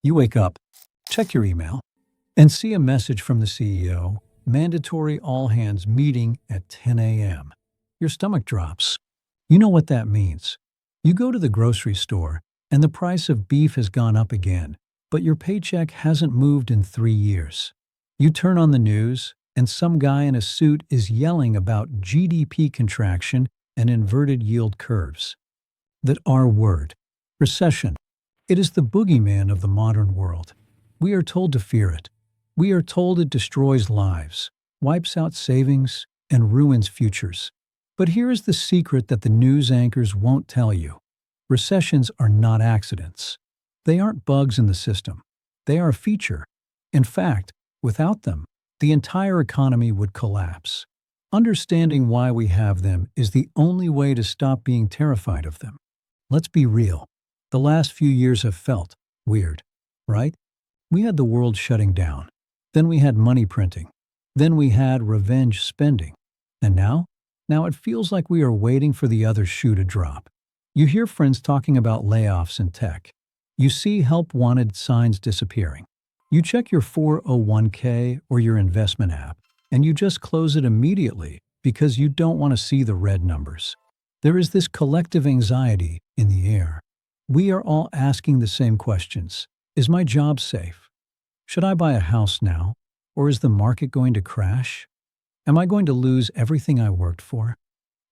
You wake up, check your email, and see a message from the CEO, mandatory all-hands meeting at 10 a.m. Your stomach drops. You know what that means. You go to the grocery store, and the price of beef has gone up again, but your paycheck hasn't moved in 3 years. You turn on the news, and some guy in a suit is yelling about GDP contraction and inverted yield curves. That R word, recession. It is the boogeyman of the modern world. We are told to fear it. We are told it destroys lives, wipes out savings, and ruins futures. But here is the secret that the news anchors won't tell you. Recessions are not accidents. They aren't bugs in the system. They are a feature. In fact, without them, the entire economy would collapse. Understanding why we have them is the only way to stop being terrified of them. Let's be real. The last few years have felt weird, right? We had the world shutting down. Then we had money printing. Then we had revenge spending. And now? Now it feels like we are waiting for the other shoe to drop. You hear friends talking about layoffs in tech. You see help wanted signs disappearing. You check your 401k or your investment app, and you just close it immediately because you don't want to see the red numbers. There is this collective anxiety in the air. We are all asking the same questions. Is my job safe? Should I buy a house now? Or is the market going to crash? Am I going to lose everything I worked for?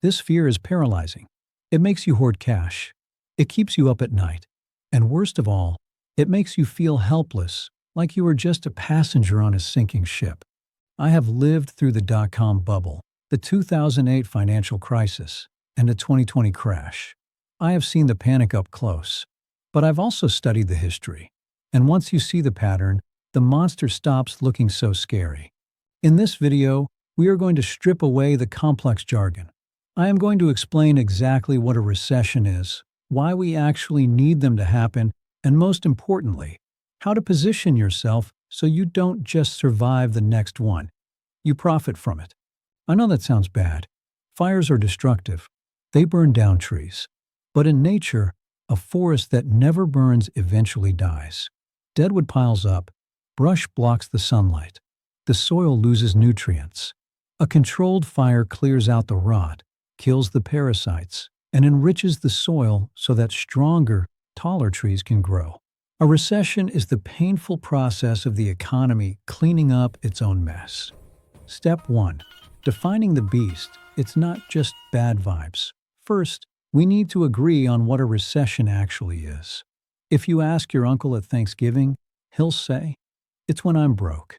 This fear is paralyzing. It makes you hoard cash. It keeps you up at night. And worst of all, it makes you feel helpless, like you are just a passenger on a sinking ship. I have lived through the dot-com bubble, the 2008 financial crisis, and the 2020 crash. I have seen the panic up close. But I've also studied the history. And once you see the pattern, the monster stops looking so scary. In this video, we are going to strip away the complex jargon. I am going to explain exactly what a recession is, why we actually need them to happen, and most importantly, how to position yourself so you don't just survive the next one. You profit from it. I know that sounds bad. Fires are destructive. They burn down trees. But in nature, a forest that never burns eventually dies. Deadwood piles up. Brush blocks the sunlight. The soil loses nutrients. A controlled fire clears out the rot, kills the parasites, and enriches the soil so that stronger, taller trees can grow. A recession is the painful process of the economy cleaning up its own mess. Step 1. Defining the beast. It's not just bad vibes. First, we need to agree on what a recession actually is. If you ask your uncle at Thanksgiving, he'll say, "It's when I'm broke."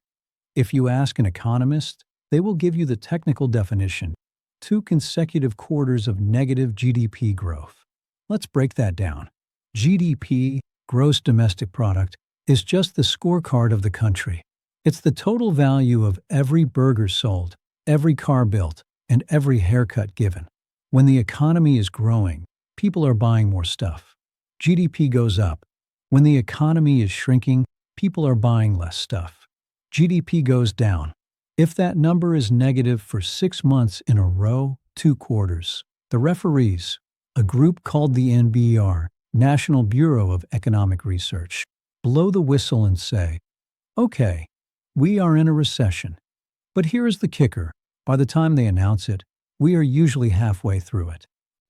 If you ask an economist, they will give you the technical definition: 2 consecutive quarters of negative GDP growth. Let's break that down. GDP, gross domestic product, is just the scorecard of the country. It's the total value of every burger sold, every car built, and every haircut given. When the economy is growing, people are buying more stuff. GDP goes up. When the economy is shrinking, people are buying less stuff. GDP goes down. If that number is negative for 6 months in a row, 2 quarters, the referees, a group called the NBR, National Bureau of Economic Research, blow the whistle and say, "Okay, we are in a recession." But here is the kicker. By the time they announce it, we are usually halfway through it.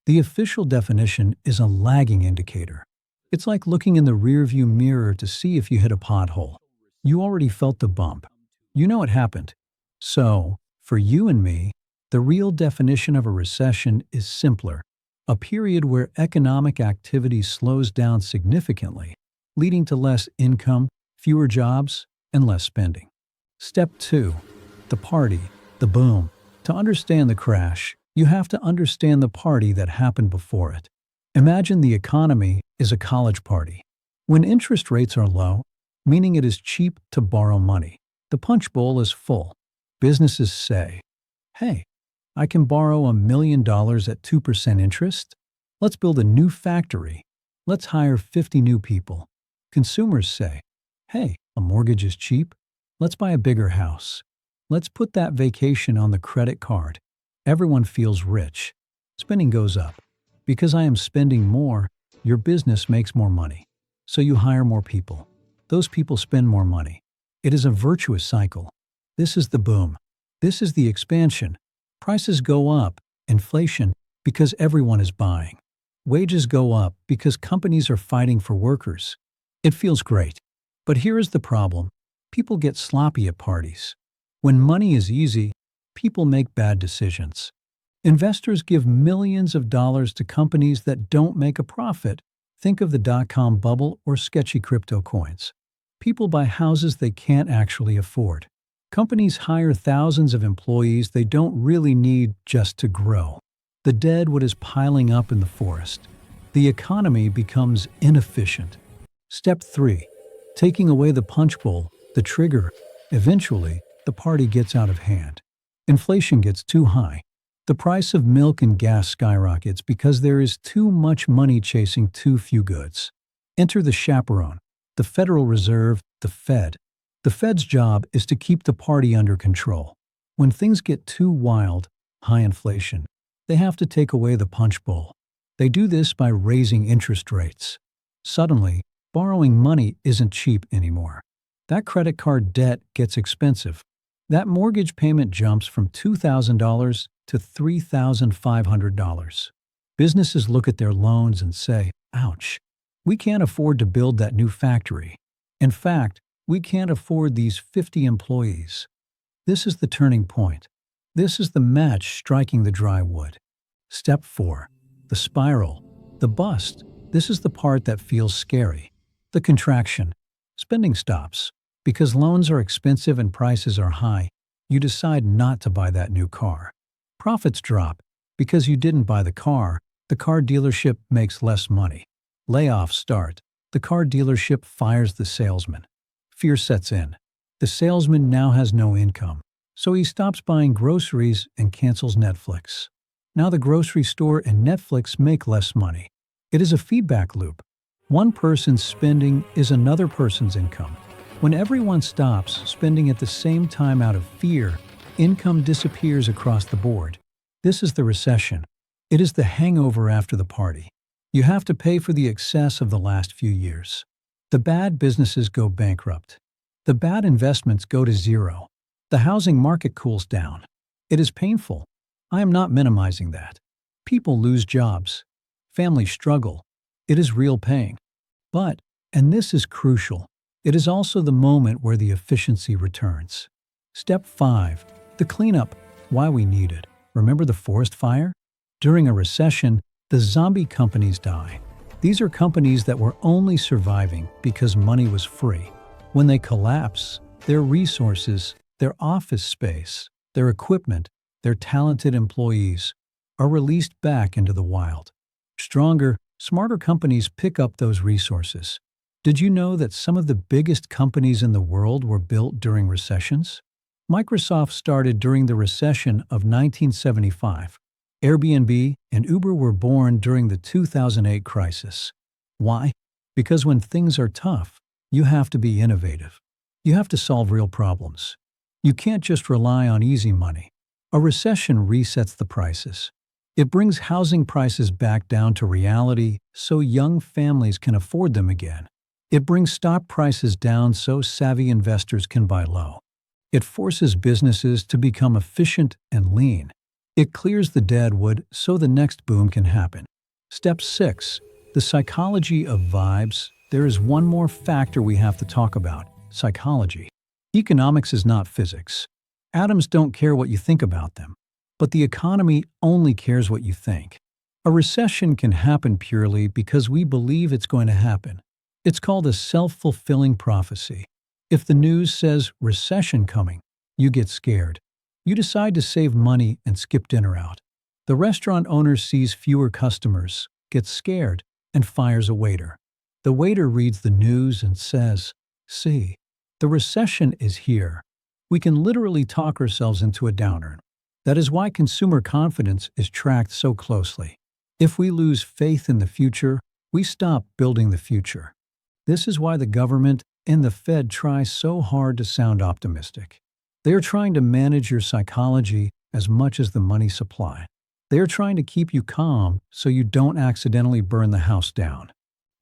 The official definition is a lagging indicator. It's like looking in the rearview mirror to see if you hit a pothole. You already felt the bump. You know it happened. So, for you and me, the real definition of a recession is simpler: a period where economic activity slows down significantly, leading to less income, fewer jobs, and less spending. Step 2. The party, the boom. To understand the crash, you have to understand the party that happened before it. Imagine the economy is a college party. When interest rates are low, meaning it is cheap to borrow money, the punch bowl is full. Businesses say, "Hey, I can borrow $1 million at 2% interest. Let's build a new factory. Let's hire 50 new people." Consumers say, "Hey, a mortgage is cheap. Let's buy a bigger house. Let's put that vacation on the credit card." Everyone feels rich. Spending goes up. Because I am spending more, your business makes more money. So you hire more people. those people spend more money. It is a virtuous cycle. This is the boom. This is the expansion. Prices go up, inflation, because everyone is buying. Wages go up because companies are fighting for workers. It feels great. But here is the problem. People get sloppy at parties. When money is easy, people make bad decisions. Investors give millions of dollars to companies that don't make a profit. Think of the dot-com bubble or sketchy crypto coins. People buy houses they can't actually afford. Companies hire thousands of employees they don't really need just to grow. The deadwood is piling up in the forest. The economy becomes inefficient. Step 3. Taking away the punch bowl, the trigger. Eventually, the party gets out of hand. Inflation gets too high. The price of milk and gas skyrockets because there is too much money chasing too few goods. Enter the chaperone, the Federal Reserve, the Fed. The Fed's job is to keep the party under control. When things get too wild, high inflation, they have to take away the punch bowl. They do this by raising interest rates. Suddenly, borrowing money isn't cheap anymore. That credit card debt gets expensive. That mortgage payment jumps from $2,000 to $3,500. Businesses look at their loans and say, ouch, we can't afford to build that new factory. In fact, we can't afford these 50 employees. This is the turning point. This is the match striking the dry wood. Step 4. The spiral. The bust. This is the part that feels scary. The contraction. Spending stops. Because loans are expensive and prices are high, you decide not to buy that new car. Profits drop. Because you didn't buy the car dealership makes less money. Layoffs start. The car dealership fires the salesman. Fear sets in. The salesman now has no income, so he stops buying groceries and cancels Netflix. Now the grocery store and Netflix make less money. It is a feedback loop. One person's spending is another person's income. When everyone stops spending at the same time out of fear, income disappears across the board. This is the recession. It is the hangover after the party. You have to pay for the excess of the last few years. The bad businesses go bankrupt. The bad investments go to zero. The housing market cools down. It is painful. I am not minimizing that. People lose jobs. Families struggle. It is real pain. But, and this is crucial, it is also the moment where the efficiency returns. Step 5. The cleanup. Why we need it. Remember the forest fire? During a recession, the zombie companies die. These are companies that were only surviving because money was free. When they collapse, their resources, their office space, their equipment, their talented employees are released back into the wild. Stronger, smarter companies pick up those resources. Did you know that some of the biggest companies in the world were built during recessions? Microsoft started during the recession of 1975. Airbnb and Uber were born during the 2008 crisis. Why? Because when things are tough, you have to be innovative. You have to solve real problems. You can't just rely on easy money. A recession resets the prices. It brings housing prices back down to reality so young families can afford them again. It brings stock prices down so savvy investors can buy low. It forces businesses to become efficient and lean. It clears the deadwood so the next boom can happen. Step 6. The psychology of vibes. There is one more factor we have to talk about: psychology. Economics is not physics. Atoms don't care what you think about them. But the economy only cares what you think. A recession can happen purely because we believe it's going to happen. It's called a self-fulfilling prophecy. If the news says recession coming, you get scared. You decide to save money and skip dinner out. The restaurant owner sees fewer customers, gets scared, and fires a waiter. The waiter reads the news and says, "See, the recession is here." We can literally talk ourselves into a downturn. That is why consumer confidence is tracked so closely. If we lose faith in the future, we stop building the future. This is why the government and the Fed try so hard to sound optimistic. They are trying to manage your psychology as much as the money supply. They are trying to keep you calm so you don't accidentally burn the house down.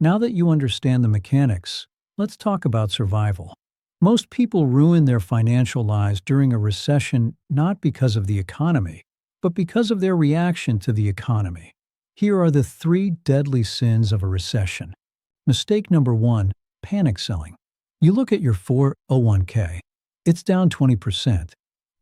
Now that you understand the mechanics, Let's talk about survival. Most people ruin their financial lives during a recession not because of the economy, but because of their reaction to the economy. Here are the 3 deadly sins of a recession. Mistake number 1, panic selling. You look at your 401k. It's down 20%.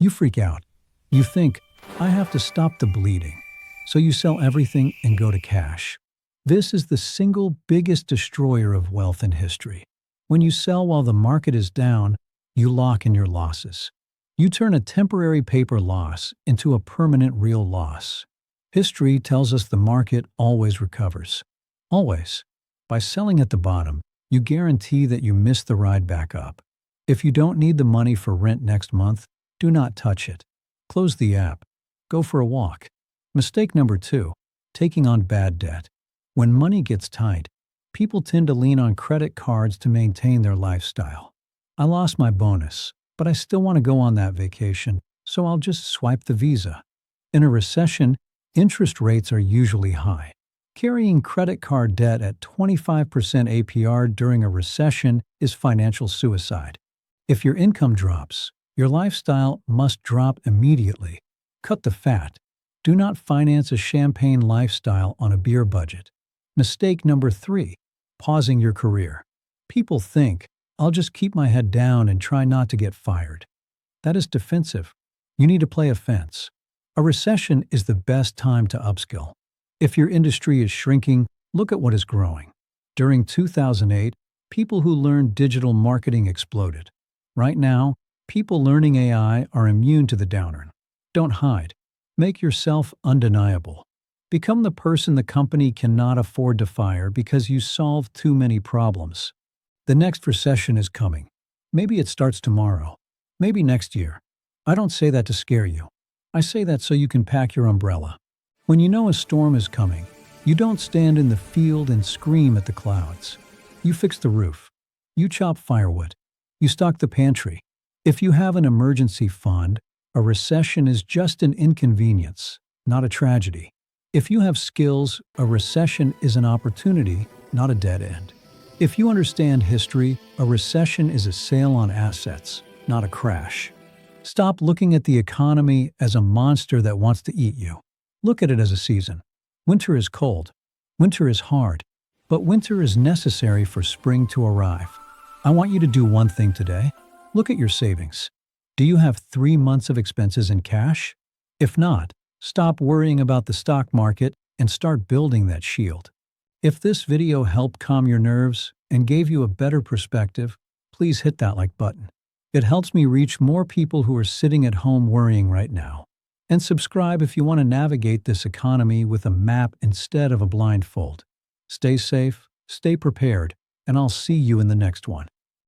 You freak out. You think, I have to stop the bleeding. So you sell everything and go to cash. This is the single biggest destroyer of wealth in history. When you sell while the market is down, you lock in your losses. You turn a temporary paper loss into a permanent real loss. History tells us the market always recovers. Always. By selling at the bottom, you guarantee that you miss the ride back up. If you don't need the money for rent next month, do not touch it. Close the app. Go for a walk. Mistake number 2, taking on bad debt. When money gets tight, people tend to lean on credit cards to maintain their lifestyle. I lost my bonus, but I still want to go on that vacation, so I'll just swipe the Visa. In a recession, interest rates are usually high. Carrying credit card debt at 25% APR during a recession is financial suicide. If your income drops, your lifestyle must drop immediately. Cut the fat. Do not finance a champagne lifestyle on a beer budget. Mistake number 3, pausing your career. People think, I'll just keep my head down and try not to get fired. That is defensive. You need to play offense. A recession is the best time to upskill. If your industry is shrinking, look at what is growing. During 2008, people who learned digital marketing exploded. Right now, people learning AI are immune to the downturn. Don't hide. Make yourself undeniable. Become the person the company cannot afford to fire because you solved too many problems. The next recession is coming. Maybe it starts tomorrow. Maybe next year. I don't say that to scare you. I say that so you can pack your umbrella. When you know a storm is coming, you don't stand in the field and scream at the clouds. You fix the roof. You chop firewood. You stock the pantry. If you have an emergency fund, a recession is just an inconvenience, not a tragedy. If you have skills, a recession is an opportunity, not a dead end. If you understand history, a recession is a sale on assets, not a crash. Stop looking at the economy as a monster that wants to eat you. Look at it as a season. Winter is cold. Winter is hard. But winter is necessary for spring to arrive. I want you to do one thing today. Look at your savings. Do you have 3 months of expenses in cash? If not, stop worrying about the stock market and start building that shield. If this video helped calm your nerves and gave you a better perspective, please hit that like button. It helps me reach more people who are sitting at home worrying right now. And subscribe if you want to navigate this economy with a map instead of a blindfold. Stay safe, stay prepared, and I'll see you in the next one.